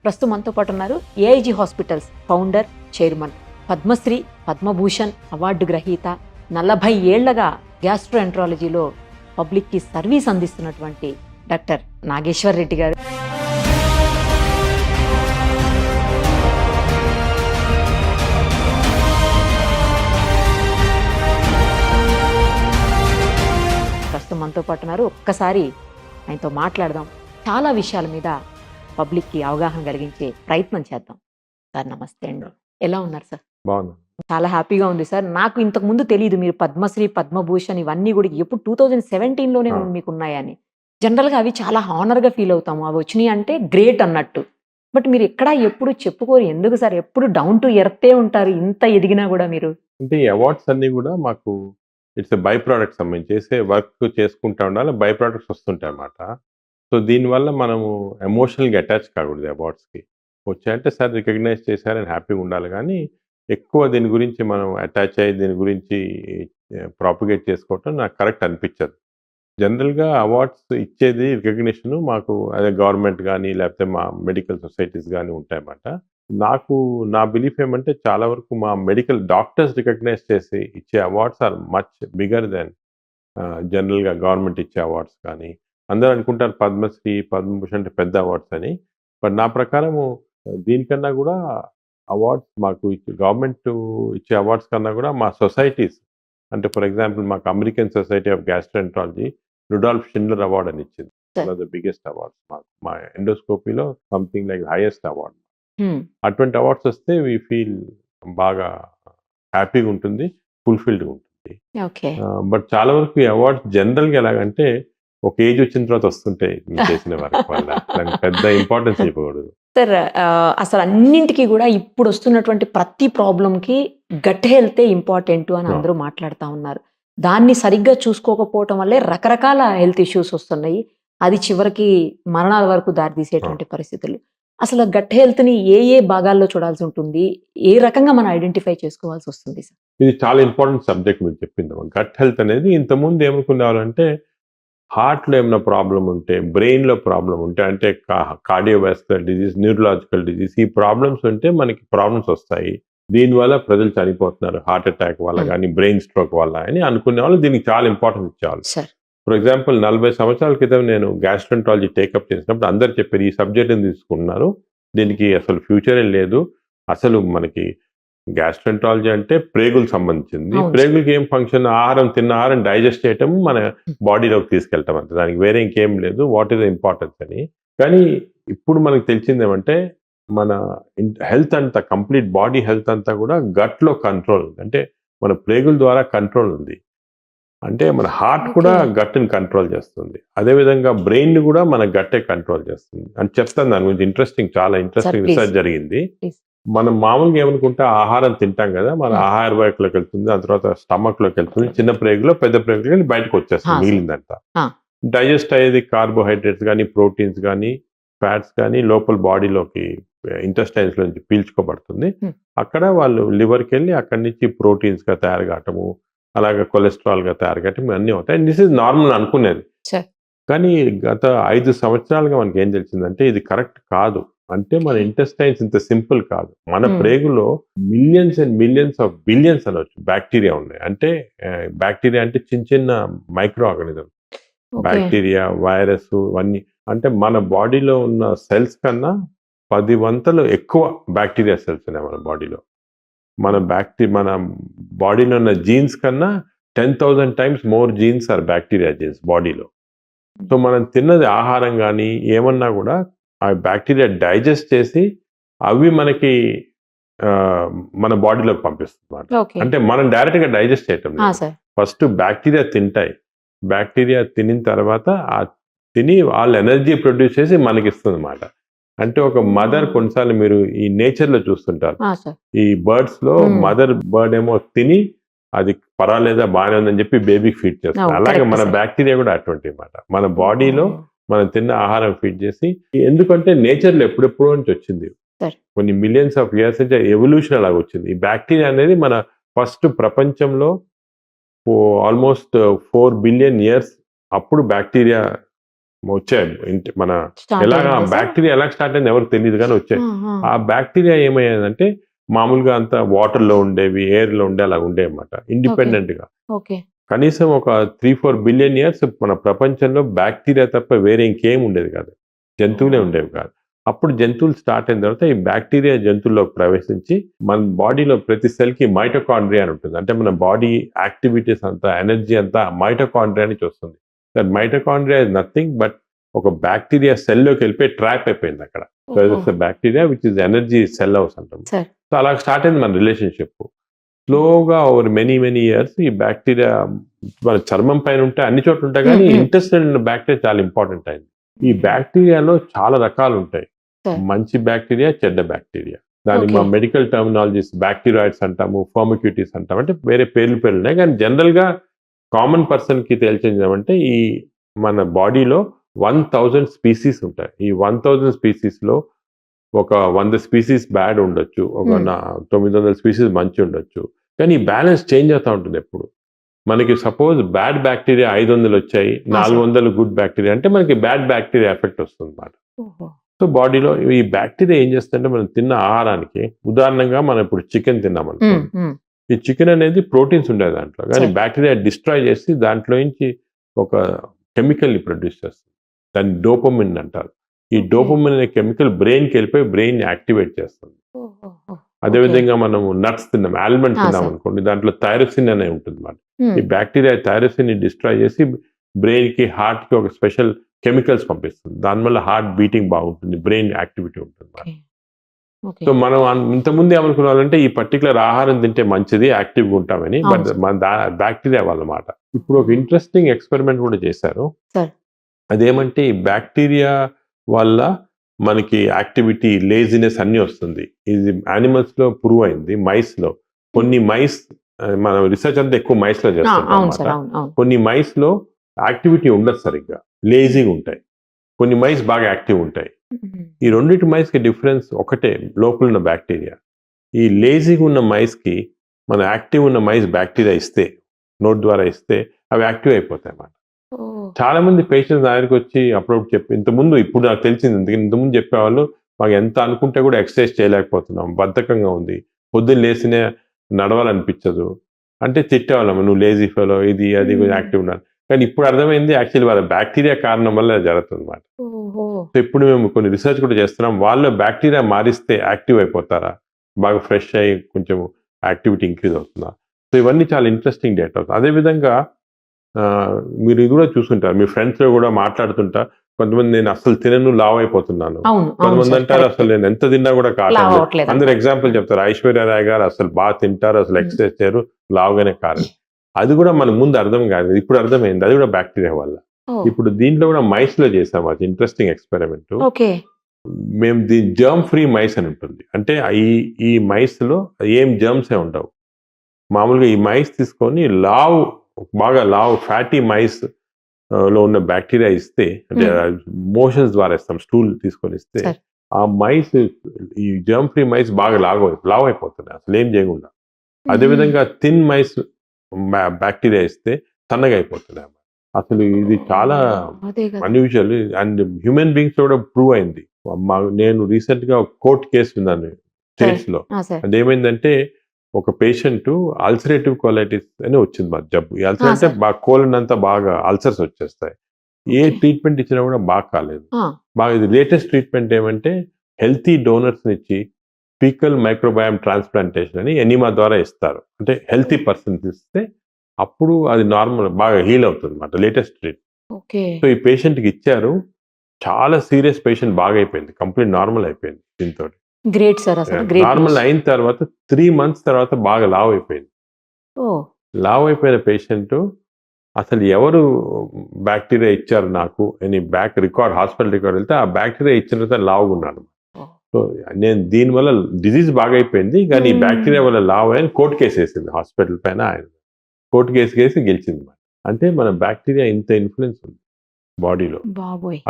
ప్రస్తుతం మనతో పాటు ఉన్నారు AIG hospitals founder, chairman, Padma Shri, Padma Bhushan award గ్రహీత, 40 ఏళ్లగా గ్యాస్ట్రోఎంట్రాలజీలో పబ్లిక్కి సర్వీస్ అందిస్తున్నటువంటి డాక్టర్ నాగేశ్వర్ రెడ్డి గారు. ప్రస్తుతం మనతో పాటు ఉన్నారు. ఒక్కసారి ఆయనతో మాట్లాడదాం. చాలా విషయాల మీద పబ్లిక్కి అవగాహన కలిగించే ప్రయత్నం చేద్దాం. సార్ నమస్తే అండి, ఎలా ఉన్నారు సార్? బాగున్నా. చాలా హ్యాపీగా ఉంది సార్. నాకు ఇంతకు ముందు తెలియదు మీరు పద్మశ్రీ, పద్మభూషణ్ ఇవన్నీ కూడా ఎప్పుడు 2017లోనే మీకు ఉన్నాయని. జనరల్గా అవి చాలా హానర్గా ఫీల్ అవుతాము, అవి వచ్చినాయి అంటే గ్రేట్ అన్నట్టు. బట్ మీరు ఎక్కడా ఎప్పుడు చెప్పుకోరు, ఎందుకు సార్? ఎప్పుడు డౌన్ టు ఎర్తే ఉంటారు, ఇంత ఎదిగినా కూడా మీరు. అంటే ఈ అవార్డ్స్ అన్ని కూడా మాకు ఇట్స్ బై ప్రోడక్ట్స్ సంబంధించి చేసే వర్క్ చేసుకుంటా ఉండాలి, బై ప్రోడక్ట్స్ వస్తుంటాయి అన్నమాట. సో దీనివల్ల మనము ఎమోషనల్గా అటాచ్ కాకూడదు అవార్డ్స్కి. వచ్చాయంటే సార్ రికగ్నైజ్ చేశారని హ్యాపీగా ఉండాలి, కానీ ఎక్కువ దీని గురించి మనం అటాచ్ అయ్యి దీని గురించి ప్రాపగేట్ చేసుకోవటం నాకు కరెక్ట్ అనిపించదు. జనరల్గా అవార్డ్స్ ఇచ్చేది రికగ్నిషన్ మాకు అదే గవర్నమెంట్ కానీ లేకపోతే మా మెడికల్ సొసైటీస్ కానీ ఉంటాయన్నమాట. నా బిలీఫ్ ఏమంటే చాలా వరకు మా మెడికల్ డాక్టర్స్ రికగ్నైజ్ చేసి ఇచ్చే awards are much bigger than జనరల్గా గవర్నమెంట్ ఇచ్చే అవార్డ్స్. కానీ అందరూ అనుకుంటారు పద్మశ్రీ, పద్మభూషణ్ అంటే పెద్ద అవార్డ్స్ అని. బట్ నా ప్రకారము దీనికన్నా కూడా అవార్డ్స్ మాకు గవర్నమెంట్ ఇచ్చే అవార్డ్స్ కన్నా కూడా మా సొసైటీస్, అంటే ఫర్ ఎగ్జాంపుల్ మాకు American society of gastroenterology Rudolf Schindler award అని ఇచ్చింది. ద బిగ్గెస్ట్ అవార్డ్స్ మాకు మా ఎండోస్కోపీలో సంథింగ్ లైక్ హైయెస్ట్ అవార్డ్. అటువంటి అవార్డ్స్ వస్తే వీ ఫీల్ బాగా హ్యాపీగా ఉంటుంది, ఫుల్ఫిల్డ్గా ఉంటుంది. బట్ చాలా వరకు ఈ అవార్డ్స్ జనరల్గా ఎలాగంటే ఒక ఏజ్ వచ్చిన తర్వాత వస్తుంటాయి చేసిన వర్క్ వల్ల, దానికి పెద్ద ఇంపార్టెన్స్ ఇవ్వకూడదు. సార్ అసలు అన్నింటికీ కూడా ఇప్పుడు వస్తున్నటువంటి ప్రతి ప్రాబ్లంకి గట్ హెల్తే ఇంపార్టెంట్ అని అందరూ మాట్లాడుతూ ఉన్నారు. దాన్ని సరిగ్గా చూసుకోకపోవటం వల్లే రకరకాల హెల్త్ ఇష్యూస్ వస్తున్నాయి, అది చివరికి మరణాల వరకు దారితీసేటువంటి పరిస్థితులు. అసలు గట్ హెల్త్ని ఏ ఏ భాగాల్లో చూడాల్సి ఉంటుంది, ఏ రకంగా మనం ఐడెంటిఫై చేసుకోవాల్సి వస్తుంది సార్? ఇది చాలా ఇంపార్టెంట్ సబ్జెక్ట్ మీరు చెప్పింది. గట్ హెల్త్ అనేది ఇంతకుముందు ఏమనుకునేవాళ్ళంటే హార్ట్లో ఏమైనా ప్రాబ్లం ఉంటే, బ్రెయిన్లో ప్రాబ్లం ఉంటే, అంటే కార్డియోవాస్కులర్ డిజీజ్, న్యూరలాజికల్ డిజీజ్, ఈ ప్రాబ్లమ్స్ ఉంటే మనకి ప్రాబ్లమ్స్ వస్తాయి, దీనివల్ల ప్రజలు చనిపోతున్నారు హార్ట్ అటాక్ వల్ల కానీ బ్రెయిన్ స్ట్రోక్ వల్ల అని అనుకునే వాళ్ళు దీనికి చాలా ఇంపార్టెన్స్ ఇచ్చేవాళ్ళు. ఫర్ ఎగ్జాంపుల్ 40 సంవత్సరాల క్రితం నేను గ్యాస్ట్రోఎంట్రాలజీ టేకప్ చేసినప్పుడు అందరు చెప్పారు ఈ సబ్జెక్ట్ని తీసుకున్నారు, దీనికి అసలు ఫ్యూచరే లేదు, అసలు మనకి గ్యాస్ట్రోఎంట్రాలజీ అంటే ప్రేగులకు సంబంధించింది, ప్రేగులకి ఏం ఫంక్షన్, తిన్న ఆహారం డైజెస్ట్ చేయటం, మన బాడీలోకి తీసుకెళ్ళటం అంతే, దానికి వేరే ఇంకేం లేదు, వాట్ ఈస్ ద ఇంపార్టెన్స్ అని. కానీ ఇప్పుడు మనకు తెలిసింది ఏమంటే మన హెల్త్ అంతా, కంప్లీట్ బాడీ హెల్త్ అంతా కూడా గట్లో కంట్రోల్ ఉంది. అంటే మన ప్రేగుల ద్వారా కంట్రోల్ ఉంది, అంటే మన హార్ట్ కూడా గట్ని కంట్రోల్ చేస్తుంది, అదేవిధంగా బ్రెయిన్ కూడా మన గట్టే కంట్రోల్ చేస్తుంది అని చెప్తాను. దాని గురించి చాలా ఇంట్రెస్టింగ్ రీసెర్చ్ జరిగింది. మనం మామూలుగా ఏమనుకుంటే ఆహారం తింటాం కదా, మన ఆహార వాహికలోకి వెళ్తుంది, ఆ తర్వాత స్టమక్ లోకి వెళ్తుంది, చిన్న ప్రేగులో పెద్ద ప్రేగులు వెళ్ళి బయటకు వచ్చేస్తుంది మిగిలిందంతా. డైజెస్ట్ అయ్యేది కార్బోహైడ్రేట్స్ కానీ ప్రోటీన్స్ కానీ ఫ్యాట్స్ కానీ లోపల బాడీలోకి ఇంటెస్టైన్స్ నుంచి పీల్చుకోబడుతుంది. అక్కడ వాళ్ళు లివర్కి వెళ్ళి అక్కడి నుంచి ప్రోటీన్స్ గా తయారు కావటము, అలాగే కొలెస్ట్రాల్ గా తయారు కావటం అన్నీ అవుతాయి. దిస్ ఇస్ నార్మల్ అనుకునేది. కానీ గత 5 సంవత్సరాలుగా మనకి ఏం తెలిసిందంటే ఇది కరెక్ట్ కాదు. అంటే మన ఇంటెస్టైన్స్ ఇంత సింపుల్ కాదు, మన ప్రేగులో millions and millions of billions అనొచ్చు బ్యాక్టీరియా ఉన్నాయి. అంటే బ్యాక్టీరియా అంటే చిన్న చిన్న మైక్రో ఆర్గానిజం, బ్యాక్టీరియా, వైరస్ ఇవన్నీ. అంటే మన బాడీలో ఉన్న సెల్స్ కన్నా 10 వంతులు ఎక్కువ బ్యాక్టీరియా సెల్స్ ఉన్నాయి మన బాడీలో. మన బాడీలో ఉన్న జీన్స్ కన్నా 10,000 times more genes are bacteria genes బాడీలో. సో మనం తిన్నది ఆహారం కానీ ఏమన్నా కూడా ఆ బ్యాక్టీరియా డైజెస్ట్ చేసి అవి మనకి మన బాడీలోకి పంపిస్తుంది. అంటే మనం డైరెక్ట్ గా డైజెస్ట్ చేయటం, ఫస్ట్ బ్యాక్టీరియా తింటాయి, బ్యాక్టీరియా తినిన తర్వాత తిని వాళ్ళు ఎనర్జీ ప్రొడ్యూస్ చేసి మనకి ఇస్తుంది అన్నమాట. అంటే ఒక మదర్, కొన్నిసార్లు మీరు ఈ నేచర్ లో చూస్తుంటారు, ఈ బర్డ్స్ లో మదర్ బర్డ్ ఏమో తిని అది పర్వాలేదా బాగానే ఉందని చెప్పి బేబీకి ఫీడ్ చేస్తారు. అలాగే మన బ్యాక్టీరియా కూడా అటువంటి అన్నమాట, మన బాడీలో మనం తిన్న ఆహారం ఫీడ్ చేసి. ఎందుకంటే నేచర్ లో ఎప్పుడెప్పుడు నుంచి వచ్చింది, కొన్ని మిలియన్స్ ఆఫ్ ఇయర్స్ నుంచి ఎవల్యూషన్ అలాగ వచ్చింది. ఈ బ్యాక్టీరియా అనేది మన ఫస్ట్ ప్రపంచంలో ఆల్మోస్ట్ 4 billion years అప్పుడు బ్యాక్టీరియా వచ్చాయి. మన స్టార్ట్ ఎలాగా అయిందా సార్? బ్యాక్టీరియా ఎలా స్టార్ట్ అయింది ఎవరికి తెలియదు కానీ వచ్చాయి. ఆహా. ఆ బ్యాక్టీరియా ఏమయ్యేదంటే మామూలుగా అంతా వాటర్లో ఉండేవి, ఎయిర్లో ఉండే అలా ఉండేవి అనమాట ఇండిపెండెంట్గా. ఓకే. కనీసం ఒక 3-4 బిలియన్ ఇయర్స్ మన ప్రపంచంలో బ్యాక్టీరియా తప్ప వేరే ఇంకేం ఉండేది కాదు, జంతువులే ఉండేవి కాదు. అప్పుడు జంతువులు స్టార్ట్ అయిన తర్వాత ఈ బ్యాక్టీరియా జంతువుల్లోకి ప్రవేశించి మన బాడీలో ప్రతి సెల్కి మైటోకాండ్రియా అని ఉంటుంది. అంటే మన బాడీ యాక్టివిటీస్ అంతా, ఎనర్జీ అంతా మైటోకాండ్రియా నుంచి వస్తుంది. That mitochondria is nothing but ఒక బ్యాక్టీరియా సెల్లోకి వెళ్ళిపోయి ట్రాప్ అయిపోయింది అక్కడ. So it's bacteria which is energy cell house అంటాం. సార్. సో అలా స్టార్ట్ అయింది మన రిలేషన్షిప్. స్లోగా ఓవర్ మెనీ ఇయర్స్ ఈ బ్యాక్టీరియా మన చర్మం పైన ఉంటే అన్ని చోట్ల ఉంటాయి, కానీ ఇంటెస్టైన్ బ్యాక్టీరియా చాలా ఇంపార్టెంట్ అయింది. ఈ బ్యాక్టీరియాలో చాలా రకాలు ఉంటాయి. మంచి బ్యాక్టీరియా, చెడ్డ బ్యాక్టీరియా. దానికి మా మెడికల్ టర్మినాలజీస్ బ్యాక్టీరియాయిడ్స్ అంటాము, ఫార్మక్యూటిస్ అంటాము. అంటే వేరే పేర్లు ఉన్నాయి, కానీ జనరల్గా కామన్ పర్సన్కి తెలిసిందేమంటే ఈ మన బాడీలో 1000 స్పీసీస్ ఉంటాయి. ఈ 1000 స్పీసీస్లో ఒక 100 స్పీసీస్ బ్యాడ్ ఉండొచ్చు, ఒక 900 స్పీసీస్ మంచి ఉండొచ్చు. కానీ ఈ బ్యాలెన్స్ చేంజ్ అవుతూ ఉంటుంది ఎప్పుడు. మనకి సపోజ్ బ్యాడ్ బ్యాక్టీరియా 500 వచ్చాయి, 400 గుడ్ బ్యాక్టీరియా అంటే మనకి బ్యాడ్ బ్యాక్టీరియా ఎఫెక్ట్ వస్తుంది అన్నమాట. సో బాడీలో ఈ బ్యాక్టీరియా ఏం చేస్తుందంటే మనం తిన్న ఆహారానికి, ఉదాహరణంగా మనం ఇప్పుడు చికెన్ తిన్నామనుకోండి, ఈ చికెన్ అనేది ప్రోటీన్స్ ఉండేది దాంట్లో, కానీ బ్యాక్టీరియా డిస్ట్రాయ్ చేసి దాంట్లో నుంచి ఒక కెమికల్ని ప్రొడ్యూస్ చేస్తుంది. దాన్ని డోపమిన్ అంటారు. ఈ డోపమిన్ అనే కెమికల్ బ్రెయిన్కి వెళ్ళిపోయి బ్రెయిన్ యాక్టివేట్ చేస్తుంది. అదేవిధంగా మనము నట్స్ తిన్నాం, ఆల్మండ్ తిన్నాం అనుకోండి, దాంట్లో థైరోసిన్ అనే ఉంటుంది అన్నమాట. ఈ బ్యాక్టీరియా థైరోసిన్ ని డిస్ట్రాయ్ చేసి బ్రెయిన్ కి, హార్ట్ కి ఒక స్పెషల్ కెమికల్స్ పంపిస్తుంది. దానివల్ల హార్ట్ బీటింగ్ బాగుంటుంది, బ్రెయిన్ యాక్టివిటీ ఉంటుంది. సో మనం ఇంతకుముందు ఏమనుకున్నామంటే ఈ పర్టికులర్ ఆహారం తింటే మంచిది, యాక్టివ్గా ఉంటామని, బట్ మన బ్యాక్టీరియా వాళ్ళమాట. ఇప్పుడు ఒక ఇంట్రెస్టింగ్ ఎక్స్పెరిమెంట్ కూడా చేశారు. అదేమంటే ఈ బ్యాక్టీరియా వల్ల మనకి యాక్టివిటీ, లేజినెస్ అన్ని వస్తుంది. ఇది యానిమల్స్ లో ప్రూవ్ అయింది. మైస్ లో కొన్ని మైస్, మనం రీసెర్చ్ అంతా ఎక్కువ మైస్ లో చేస్తాం. కొన్ని మైస్ లో యాక్టివిటీ ఉండదు సరిగ్గా, లేజీగా ఉంటాయి. కొన్ని మైస్ బాగా యాక్టివ్ ఉంటాయి. ఈ రెండింటి మైస్ కి డిఫరెన్స్ ఒకటే, లోపల ఉన్న బ్యాక్టీరియా. ఈ లేజీగా ఉన్న మైస్ కి మన యాక్టివ్ ఉన్న మైస్ బ్యాక్టీరియా ఇస్తే, నోట్ ద్వారా ఇస్తే అవి యాక్టివ్ అయిపోతాయి అన్నమాట. చాలా మంది పేషెంట్స్ దగ్గరికి వచ్చి అప్పుడప్పుడు చెప్పి, ఇంతకుముందు, ఇప్పుడు నాకు తెలిసింది, ఇంతకుముందు చెప్పేవాళ్ళు మాకు ఎంత అనుకుంటే కూడా ఎక్సర్సైజ్ చేయలేకపోతున్నాం, బద్ధకంగా ఉంది, పొద్దున్న లేసినే నడవాలనిపించదు అంటే తిట్టేవాళ్ళం, నువ్వు లేజీ ఫెలో, ఇది అది యాక్టివ్ ఉన్నాను. కానీ ఇప్పుడు అర్థమైంది యాక్చువల్లీ వాళ్ళ బ్యాక్టీరియా కారణం వల్ల జరుగుతుంది అన్నమాట. సో ఇప్పుడు మేము కొన్ని రీసెర్చ్ కూడా చేస్తున్నాం, వాళ్ళు బ్యాక్టీరియా మారిస్తే యాక్టివ్ అయిపోతారా, బాగా ఫ్రెష్ అయ్యి కొంచెం యాక్టివిటీ ఇంక్రీజ్ అవుతుందా. సో ఇవన్నీ చాలా ఇంట్రెస్టింగ్ డేటా అవుతుంది. అదేవిధంగా మీరు ఇది కూడా చూస్తుంటారు, మీ ఫ్రెండ్స్ లో కూడా మాట్లాడుతుంటా, కొంతమంది నేను అసలు తినను, లావ్ అయిపోతున్నాను, కొంతమంది అంటారు అసలు నేను ఎంత తిన్నా కూడా కావట్లేదు. అందరు ఎగ్జాంపుల్ చెప్తారు, ఐశ్వర్య రాయ్ గారు అసలు బాగా తింటారు, అసలు ఎక్సర్సైజ్ చేయరు, లావుగానే కాదు. అది కూడా మనకు ముందు అర్థం కాదు, ఇప్పుడు అర్థమైంది, అది కూడా బ్యాక్టీరియా వల్ల. ఇప్పుడు దీంట్లో కూడా మైస్ లో చేసాం, అది ఇంట్రెస్టింగ్ ఎక్స్పెరిమెంట్. మేము దీని జర్మ్ ఫ్రీ మైస్ అని ఉంటుంది. అంటే ఈ మైస్ లో ఏం జర్మ్స్ ఏ ఉండవు. మామూలుగా ఈ మైస్ తీసుకొని బాగా లావ్ ఫ్యాటీ మైస్ లో ఉన్న బ్యాక్టీరియా ఇస్తే, అంటే మోషన్స్ ద్వారా ఇస్తాం, స్టూల్ తీసుకొని ఇస్తే, ఆ మైస్, ఈ జర్మ్ ఫ్రీ మైస్ బాగా లావ్ అయిపోతున్నాయి అసలు ఏం చేయకుండా. అదేవిధంగా థిన్ మైస్ బ్యాక్టీరియా ఇస్తే సన్నగా అయిపోతున్నాయి. అసలు ఇది చాలా అన్యూజువల్ అండ్ హ్యూమన్ బీయింగ్స్ కూడా ప్రూవ్ అయింది. నేను రీసెంట్ గా కోర్ట్ కేసు విన్నాను స్టేట్స్ లో. అదేమైందంటే ఒక పేషెంట్ అల్సరేటివ్ కోలైటిస్ అని వచ్చింది మా జబ్బు. ఈ అల్సర్ అంటే బాగా కోలన్ అంతా బాగా అల్సర్స్ వచ్చేస్తాయి. ఏ ట్రీట్మెంట్ ఇచ్చినా కూడా బాగా కాలేదు. ఇది లేటెస్ట్ ట్రీట్మెంట్ ఏమంటే హెల్తీ డోనర్స్ ఇచ్చి ఫీకల్ మైక్రోబయామ్ ట్రాన్స్ప్లాంటేషన్ అని ఎనిమా ద్వారా ఇస్తారు. అంటే హెల్తీ పర్సన్స్ ఇస్తే అప్పుడు అది నార్మల్ బాగా హీల్ అవుతుంది అన్నమాట, లేటెస్ట్ ట్రీట్మెంట్. సో ఈ పేషెంట్కి ఇచ్చారు, చాలా సీరియస్ పేషెంట్ బాగా అయిపోయింది, కంప్లీట్ నార్మల్ అయిపోయింది దీంతో. Great sir. అసలు నార్మల్ అయిన తర్వాత 3 months తర్వాత బాగా లావ్ అయిపోయింది. లావ్ అయిపోయిన పేషెంట్ అసలు ఎవరు బ్యాక్టీరియా ఇచ్చారు నాకు అని బ్యాక్ రికార్డ్, హాస్పిటల్ రికార్డ్ వెళ్తే ఆ బ్యాక్టీరియా ఇచ్చిన తర్వాత లావుగా ఉన్నాను. సో నేను దీనివల్ల డిజీజ్ బాగా అయిపోయింది, కానీ ఈ బ్యాక్టీరియా వల్ల లావ్ అని కోర్టు కేసు వేసింది హాస్పిటల్ పైన. ఆయన కోర్టు కేసు వేసి గెలిచింది. అంటే మన బ్యాక్టీరియా ఇంత ఇన్ఫ్లుయెన్స్ ఉంది బాడీలో.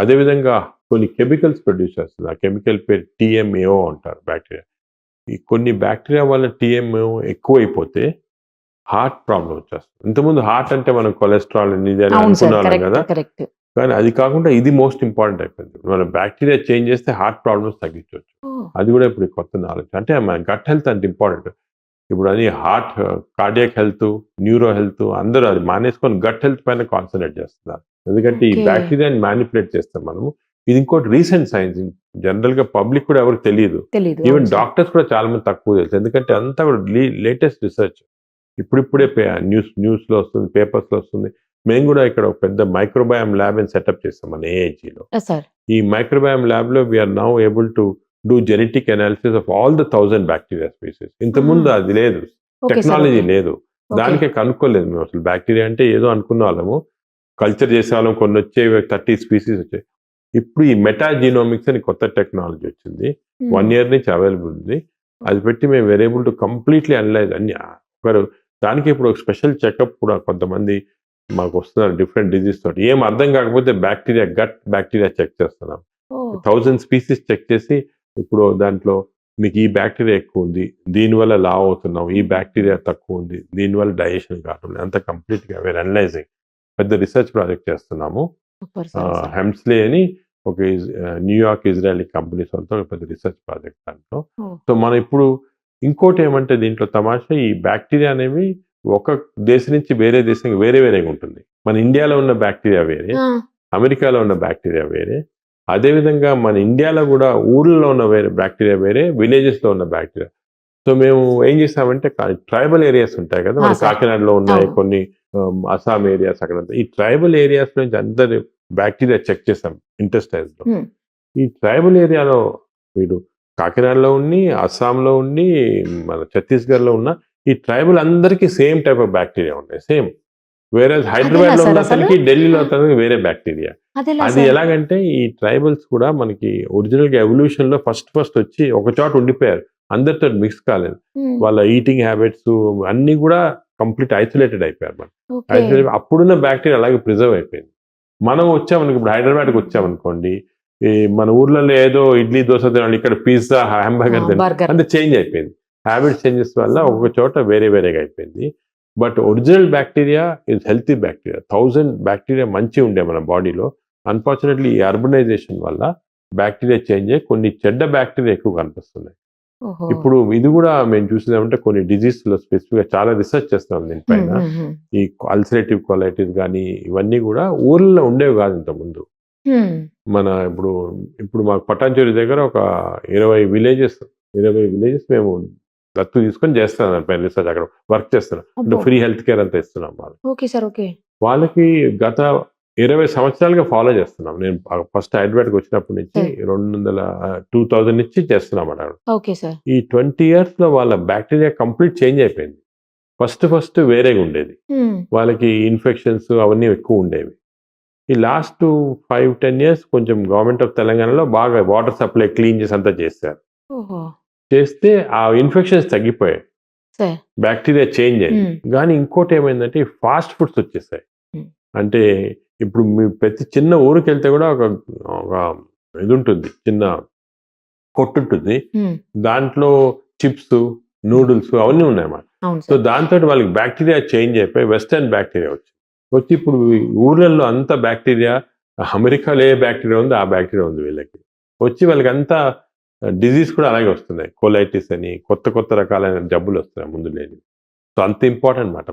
అదేవిధంగా కొన్ని కెమికల్స్ ప్రొడ్యూస్ చేస్తుంది. ఆ కెమికల్ పేరు TMAO అంటారు బ్యాక్టీరియా. ఈ కొన్ని బ్యాక్టీరియా వల్ల TMAO ఎక్కువైపోతే హార్ట్ ప్రాబ్లం వచ్చేస్తుంది. ఇంతకుముందు హార్ట్ అంటే మనం కొలెస్ట్రాల్ ఇది అని అనుకున్నాం కదా, కానీ అది కాకుండా ఇది మోస్ట్ ఇంపార్టెంట్ అయిపోయింది. మనం బ్యాక్టీరియా చేంజ్ చేస్తే హార్ట్ ప్రాబ్లమ్స్ తగ్గించవచ్చు. అది కూడా ఇప్పుడు కొత్త నాలెడ్జ్. అంటే మన గట్ హెల్త్ అంత ఇంపార్టెంట్. ఇప్పుడు అది heart, cardiac health, neuro health అందరూ అది మానేసుకొని గట్ హెల్త్ పైన కాన్సన్ట్రేట్ చేస్తున్నారు. ఎందుకంటే ఈ ఓకే. బ్యాక్టీరియాని మ్యానిపులేట్ చేస్తాం మనము. ఇది ఇంకోటి రీసెంట్ సైన్స్. జనరల్ గా పబ్లిక్ కూడా ఎవరికి తెలియదు. తెలీదు. ఈవెన్ అవును సార్. డాక్టర్స్ కూడా చాలా మంది తక్కువ తెలుసు. ఎందుకంటే అంతా కూడా లేటెస్ట్ రిసెర్చ్. ఇప్పుడిప్పుడే న్యూస్ లో వస్తుంది, పేపర్స్ లో వస్తుంది. మేము కూడా ఇక్కడ ఒక పెద్ద మైక్రోబయామ్ ల్యాబ్ అని సెటప్ చేస్తాం మన ఏఐజీలో. సార్. ఈ మైక్రోబయామ్ ల్యాబ్ లో we are now able to do genetic analysis of all the 1000 bacteria species. ఇంతకుముందు అది లేదు, ఓకే సార్. Technology okay. లేదు. ఓకే. దానికే కనుక్కోలేదు మేము అసలు. బ్యాక్టీరియా అంటే ఏదో అనుకున్న వాళ్ళము, కల్చర్ చేసే వాళ్ళం, కొన్ని వచ్చేవి 30 స్పీసీస్ వచ్చాయి. ఇప్పుడు ఈ మెటాజీనోమిక్స్ అని కొత్త టెక్నాలజీ వచ్చింది. 1 year నుంచి అవైలబుల్ ఉంది. అది పెట్టి మేము were able to completely analyze అన్ని. ఒకరు దానికి ఇప్పుడు ఒక స్పెషల్ చెకప్ కూడా కొంతమంది మాకు వస్తున్నారు డిఫరెంట్ డిజీజ్ తోటి. ఏం అర్థం కాకపోతే గట్ బ్యాక్టీరియా చెక్ చేస్తున్నాం. 1000 స్పీసీస్ చెక్ చేసి ఇప్పుడు దాంట్లో మీకు ఈ బ్యాక్టీరియా ఎక్కువ ఉంది, దీనివల్ల లావ్ అవుతున్నాం, ఈ బ్యాక్టీరియా తక్కువ ఉంది, దీనివల్ల డైజెషన్ కావడం, అంత కంప్లీట్గా వేరే అనలైజింగ్ పెద్ద రీసెర్చ్ ప్రాజెక్ట్ చేస్తున్నాము. సూపర్ సార్ అసలు. హెమ్స్లే అని ఒక న్యూయార్క్ ఇజ్రాయలీ కంపెనీస్ వాళ్ళతో పెద్ద రీసెర్చ్ ప్రాజెక్ట్ దాంట్లో. ఓ. సో మనం ఇప్పుడు ఇంకోటి ఏమంటే దీంట్లో తమాషా, ఈ బ్యాక్టీరియా అనేవి ఒక దేశం నుంచి వేరే దేశానికి వేరేగా ఉంటుంది. మన ఇండియాలో ఉన్న బ్యాక్టీరియా వేరే, ఆ. అమెరికాలో ఉన్న బ్యాక్టీరియా వేరే. అదేవిధంగా మన ఇండియాలో కూడా ఊర్లలో ఉన్న వేరే బ్యాక్టీరియా వేరే, విలేజెస్లో ఉన్న బ్యాక్టీరియా. సో మేము ఏం చేసామంటే ట్రైబల్ ఏరియాస్ ఉంటాయి కదా, మన సార్. కాకినాడలో ఉన్నాయి, అవును. కొన్ని అస్సాం ఏరియాస్, అక్కడ ఈ ట్రైబల్ ఏరియాస్ నుంచి అందరు బ్యాక్టీరియా చెక్ చేసాం ఇంటెస్టైన్స్ లో. హ్మ్. ఈ ట్రైబల్ ఏరియాలో వీడు కాకినాడలో ఉండి, అస్సాంలో ఉండి, మన ఛత్తీస్గఢ్లో ఉన్న ఈ ట్రైబల్ అందరికీ సేమ్ టైప్ ఆఫ్ బ్యాక్టీరియా ఉన్నాయి, సేమ్. వేరే హైదరాబాద్ లో సార్ ఉన్న అసలు? అతనికి, ఢిల్లీలో అతనికి వేరే బ్యాక్టీరియా. అదెలా అది సార్? ఎలాగంటే ఈ ట్రైబల్స్ కూడా మనకి ఒరిజినల్ గా ఎవల్యూషన్ లో ఫస్ట్ వచ్చి ఒక చోట ఉండిపోయారు, అందరితో మిక్స్ కాలేదు. హ్మ్. వాళ్ళ ఈటింగ్ హ్యాబిట్స్ అన్ని కూడా కంప్లీట్ ఐసోలేటెడ్ అయిపోయారు. మనం ఓకే. ఐసోలేట్ అప్పుడున్న బ్యాక్టీరియా అలాగే ప్రిజర్వ్ అయిపోయింది. మనం వచ్చామనుకో, ఇప్పుడు హైదరాబాద్కి వచ్చామనుకోండి, ఈ మన ఊర్లలో ఏదో ఇడ్లీ దోశ తినాలి, ఇక్కడ పిజ్జా హ్యాంబర్గర్ తినాలి, బర్గర్. అంటే చేంజ్ అయిపోయింది. హ్యాబిట్ చేంజెస్ వల్ల ఒక్కొక్క చోట వేరేగా అయిపోయింది. But original bacteria is healthy bacteria. 1000 bacteria మంచి ఉండే మన బాడీలో. అన్ఫార్చునేట్లీ ఈ అర్బనైజేషన్ వల్ల బ్యాక్టీరియా చేంజ్ అయ్యి కొన్ని చెడ్డ బ్యాక్టీరియా ఎక్కువ కనిపిస్తున్నాయి. ఓహో. ఇప్పుడు ఇది కూడా మేము చూసినామంటే కొన్ని డిజీజ్ లో స్పెసిఫిక్ గా చాలా రీసెర్చ్ చేస్తున్నాం దీనిపైన. హ్మ్, హ్మ్, హ్మ్. ఈ అల్సరేటివ్ కొలైటిస్ కానీ ఇవన్నీ కూడా ఊర్లలో ఉండేవి కాదు ఇంత ముందు. హ్మ్. మన ఇప్పుడు మాకు పటాన్చేరు దగ్గర ఒక 20 విలేజెస్ మేము దత్తు తీసుకొని చేస్తున్నాం దానిపైన రీసెర్చ్. అక్కడ వర్క్ చేస్తున్నాం, అంటే అబ్బో. ఫ్రీ హెల్త్ కేర్ అంతా ఇస్తున్నాం వాళ్ళకి. Okay sir. ఓకే. వాళ్ళకి గత 20 సంవత్సరాలుగా ఫాలో చేస్తున్నాం. నేను ఫస్ట్ హైదరాబాద్కి వచ్చినప్పటి నుంచి 2000 నుంచి చేస్తున్నాం అక్కడ. Okay sir. ఈ 20 years లో వాళ్ళ బ్యాక్టీరియా కంప్లీట్ చేంజ్ అయిపోయింది. ఫస్ట్ వేరేగా ఉండేది, హ్మ్. వాళ్ళకి ఇన్ఫెక్షన్స్ అవన్నీ ఎక్కువ ఉండేవి. ఈ లాస్ట్ 5-10 years కొంచెం గవర్నమెంట్ ఆఫ్ తెలంగాణలో బాగా వాటర్ సప్లై క్లీన్ చేసి అంతా చేశారు. ఓహో. చేస్తే ఆ ఇన్ఫెక్షన్స్ తగ్గిపోయాయి, సార్. బ్యాక్టీరియా చేంజ్ అయింది. హ్మ్. కానీ ఇంకోటి ఏమైందంటే ఈ ఫాస్ట్ ఫుడ్స్ వచ్చేసాయి. హ్మ్. అంటే ఇప్పుడు మీ ప్రతి చిన్న ఊరికి వెళ్తే కూడా ఒక ఇది ఉంటుంది, చిన్న కొట్టు ఉంటుంది, హ్మ్. దాంట్లో చిప్స్, నూడిల్స్ అవన్నీ ఉన్నాయన్నమాట. అవును సో సార్. దాంతో వాళ్ళకి బ్యాక్టీరియా చేంజ్ అయిపోయి వెస్టర్న్ బ్యాక్టీరియా వచ్చి ఇప్పుడు ఈ ఊర్లలో అంత బ్యాక్టీరియా, అమెరికాలో ఏ బ్యాక్టీరియా ఉందో ఆ బ్యాక్టీరియా ఉంది వీళ్ళకి. వచ్చి వాళ్ళకి అంతా డిజీజ్ కూడా అలాగే వస్తున్నాయి, కోలైటిస్ అని, కొత్త రకాలైన జబ్బులు వస్తున్నాయి ముందు లేని. సో అంత ఇంపార్టెంట్ అన్నమాట.